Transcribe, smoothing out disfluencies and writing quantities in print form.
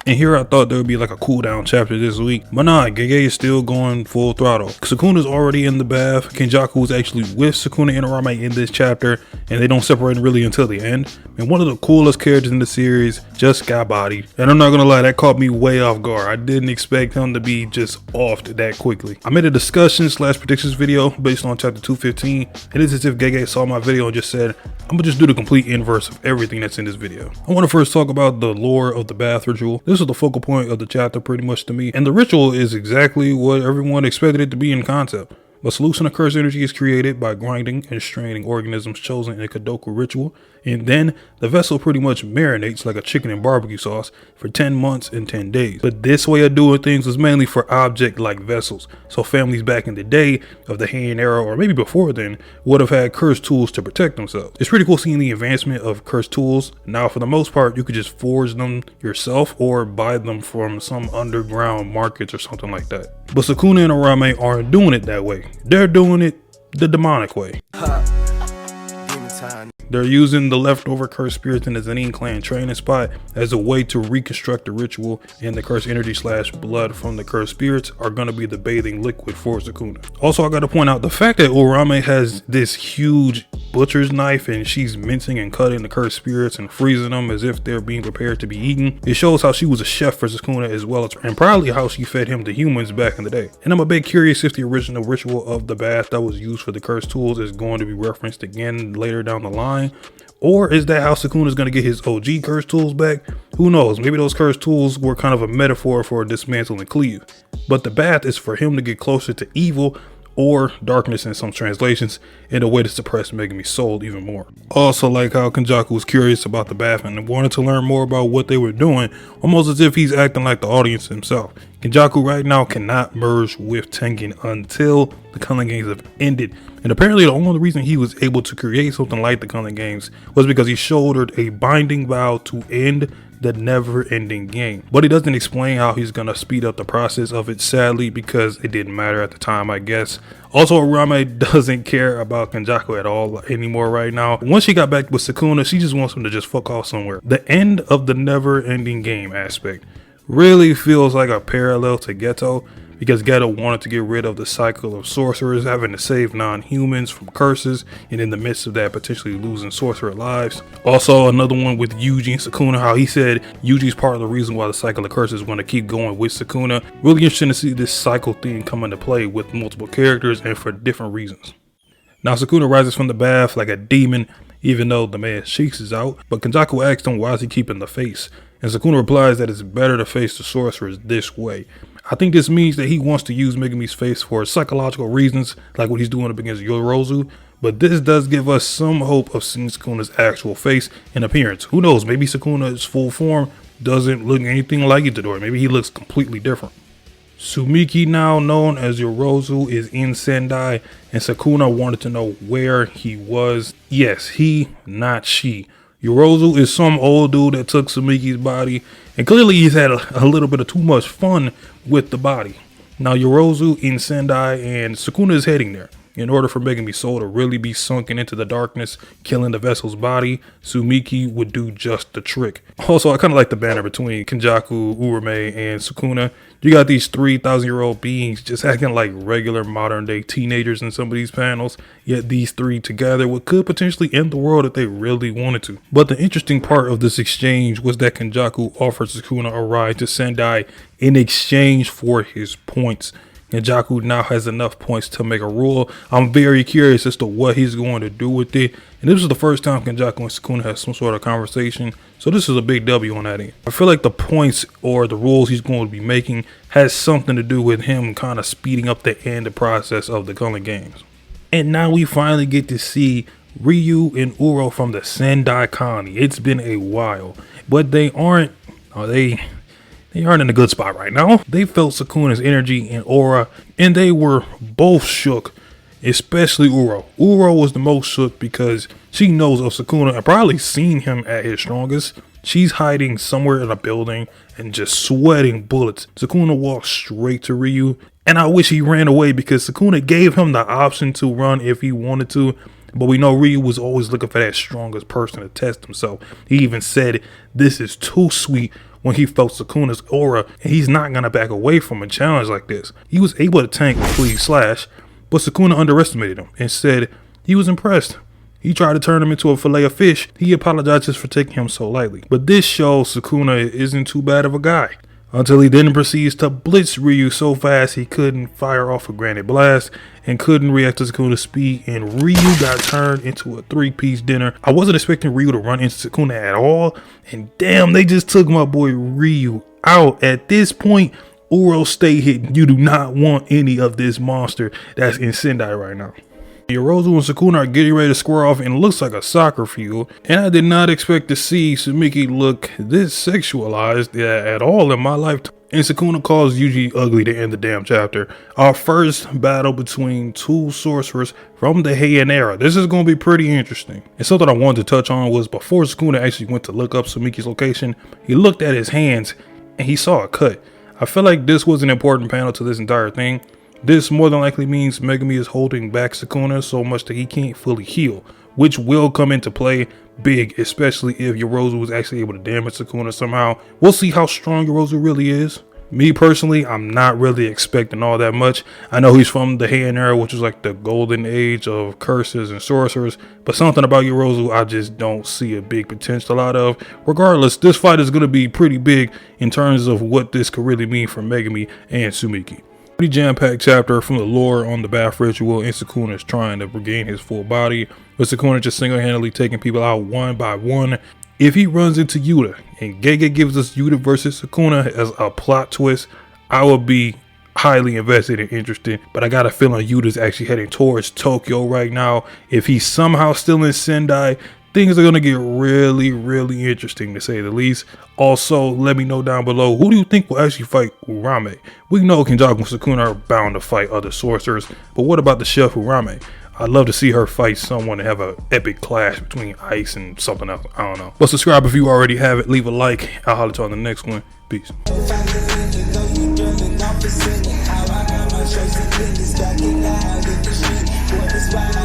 And here I thought there would be like a cooldown chapter this week, but nah, Gege is still going full throttle. Sukuna's already in the bath. Kenjaku is actually with Sukuna and Uraume in this chapter, and they don't separate really until the end. And one of the coolest characters in the series just got bodied. And I'm not gonna lie, that caught me way off guard. I didn't expect him to be just offed that quickly. I made a discussion / predictions video based on chapter 215. It is as if Gege saw my video and just said, I'm gonna just do the complete inverse of everything that's in this video. I want to first talk about the lore of the bath ritual. This is the focal point of the chapter pretty much to me, and the ritual is exactly what everyone expected it to be in concept. A solution of cursed energy is created by grinding and straining organisms chosen in a Kadoku ritual, and then the vessel pretty much marinates like a chicken in barbecue sauce for 10 months and 10 days. But this way of doing things was mainly for object-like vessels, so families back in the day of the Heian era, or maybe before then, would have had cursed tools to protect themselves. It's pretty cool seeing the advancement of cursed tools. Now for the most part, you could just forge them yourself or buy them from some underground markets or something like that. But Sukuna and Uraume aren't doing it that way. They're doing it the demonic way. They're using the leftover cursed spirits in the Zenin clan training spot as a way to reconstruct the ritual, and the cursed energy / blood from the cursed spirits are going to be the bathing liquid for Sukuna. Also, I got to point out the fact that Uraume has this huge butcher's knife and she's mincing and cutting the cursed spirits and freezing them as if they're being prepared to be eaten. It shows how she was a chef for Sukuna as well, and probably how she fed him to humans back in the day. And I'm a bit curious if the original ritual of the bath that was used for the cursed tools is going to be referenced again later down the line. Or is that how Sukuna is going to get his OG cursed tools back? Who knows? Maybe those cursed tools were kind of a metaphor for dismantle and cleave. But the bath is for him to get closer to evil or darkness in some translations, in a way to suppress Megami's soul even more. Also, like how Kenjaku was curious about the bath and wanted to learn more about what they were doing, almost as if he's acting like the audience himself. Kenjaku right now cannot merge with Tengen until the Culling Games have ended, and apparently the only reason he was able to create something like the Culling Games was because he shouldered a binding vow to end the never-ending game. But he doesn't explain how he's gonna speed up the process of it, sadly, because it didn't matter at the time, I guess. Also, Uraume doesn't care about Kenjaku at all anymore right now. Once she got back with Sukuna, she just wants him to just fuck off somewhere. The end of the never-ending game aspect really feels like a parallel to Geto, because Geto wanted to get rid of the cycle of sorcerers having to save non-humans from curses, and in the midst of that potentially losing sorcerer lives. Also, another one with Yuji and Sukuna, how he said Yuji's part of the reason why the cycle of curses is going to keep going with Sukuna. Really interesting to see this cycle thing come into play with multiple characters and for different reasons. Now Sukuna rises from the bath like a demon, even though the man's cheeks is out, but Kenjaku asks him why is he keeping the face, and Sukuna replies that it's better to face the sorcerers this way. I think this means that he wants to use Megami's face for psychological reasons, like what he's doing up against Yorozu, but this does give us some hope of seeing Sukuna's actual face and appearance. Who knows, maybe Sukuna's full form doesn't look anything like Itadori, maybe he looks completely different. Sumiki, now known as Yorozu, is in Sendai, and Sukuna wanted to know where he was. Yes, he, not she. Yorozu is some old dude that took Sumiki's body, and clearly he's had a little bit of too much fun with the body. Now Yorozu in Sendai, and Sukuna is heading there. In order for Megami's soul to really be sunken into the darkness, killing the vessel's body, Sumiki would do just the trick. Also, I kind of like the banner between Kenjaku, Uraume, and Sukuna. You got these 3,000-year-old beings just acting like regular modern-day teenagers in some of these panels, yet these three together could potentially end the world if they really wanted to. But the interesting part of this exchange was that Kenjaku offered Sukuna a ride to Sendai in exchange for his points. Kenjaku now has enough points to make a rule. I'm very curious as to what he's going to do with it. And this is the first time Kenjaku and Sukuna had some sort of conversation. So this is a big W on that end. I feel like the points or the rules he's going to be making has something to do with him kind of speeding up the end process of the Culling Games. And now we finally get to see Ryu and Uro from the Sendai colony. It's been a while, but they aren't in a good spot right now. They felt Sukuna's energy and aura, and they were both shook, especially Uro. Uro was the most shook because she knows of Sukuna and probably seen him at his strongest. She's hiding somewhere in a building and just sweating bullets. Sukuna walks straight to Ryu, and I wish he ran away because Sukuna gave him the option to run if he wanted to. But we know Ryu was always looking for that strongest person to test himself. He even said, "This is too sweet. when he felt Sukuna's aura, and he's not gonna back away from a challenge like this. He was able to tank with Fleet Slash, but Sukuna underestimated him and said he was impressed. He tried to turn him into a fillet of fish. He apologizes for taking him so lightly. But this shows Sukuna isn't too bad of a guy. Until he then proceeds to blitz Ryu so fast he couldn't fire off a granite blast and couldn't react to Sukuna's speed, and Ryu got turned into a 3-piece dinner. I wasn't expecting Ryu to run into Sukuna at all, and damn, they just took my boy Ryu out. At this point, Uro, stay hidden. You do not want any of this monster that's in Sendai right now. Yorozu and Sukuna are getting ready to square off, and it looks like a soccer field. And I did not expect to see Sumiki look this sexualized at all in my lifetime. And Sukuna calls Yuji ugly to end the damn chapter. Our first battle between two sorcerers from the Heian era. This is going to be pretty interesting. And something I wanted to touch on was before Sukuna actually went to look up Sumiki's location, he looked at his hands and he saw a cut. I feel like this was an important panel to this entire thing. This more than likely means Megumi is holding back Sukuna so much that he can't fully heal, which will come into play big, especially if Yorozu was actually able to damage Sukuna somehow. We'll see how strong Yorozu really is. Me personally, I'm not really expecting all that much. I know he's from the Heian era, which was like the golden age of curses and sorcerers, but something about Yorozu I just don't see a big potential out of. Regardless, this fight is going to be pretty big in terms of what this could really mean for Megumi and Sumiki. Pretty jam-packed chapter from the lore on the bath ritual, and Sukuna is trying to regain his full body, but Sukuna just single-handedly taking people out one by one. If he runs into Yuta and Gege gives us Yuta versus Sukuna as a plot twist, I would be highly invested and interested, but I got a feeling Yuta's actually heading towards Tokyo right now. If he's somehow still in Sendai, things are going to get really interesting, to say the least. Also, let me know down below, who do you think will actually fight Uraume? We know Kenjaku and Sukuna are bound to fight other sorcerers, but what about the chef Uraume? I'd love to see her fight someone and have an epic clash between ice and something else. I don't know. But subscribe if you already have it. Leave a like. I'll holler at you on the next one. Peace. How I got my choice of things, got it loud in the street. Boy, it's wild.